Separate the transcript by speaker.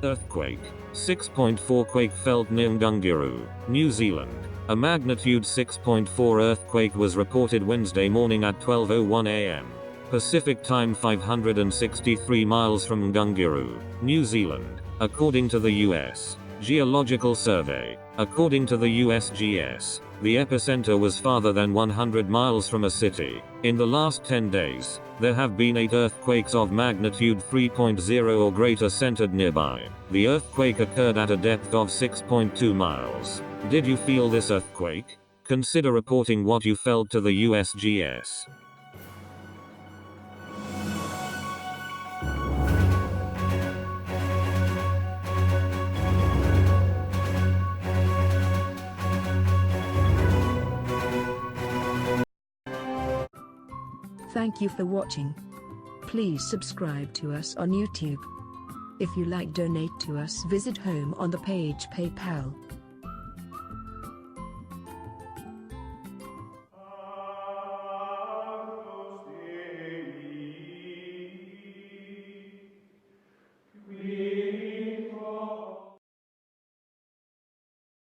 Speaker 1: Earthquake. 6.4 quake felt near Ngunguru, New Zealand. A magnitude 6.4 earthquake was reported Wednesday morning at 12:01 a.m. Pacific Time, 563 miles from Ngunguru, New Zealand, according to the U.S. Geological Survey. According to the USGS, the epicenter was farther than 100 miles from a city. In the last 10 days, there have been 8 earthquakes of magnitude 3.0 or greater centered nearby. The earthquake occurred at a depth of 6.2 miles. Did you feel this earthquake? Consider reporting what you felt to the USGS.
Speaker 2: Thank you for watching. Please subscribe to us on YouTube. If you like, donate to us, visit home on the page PayPal.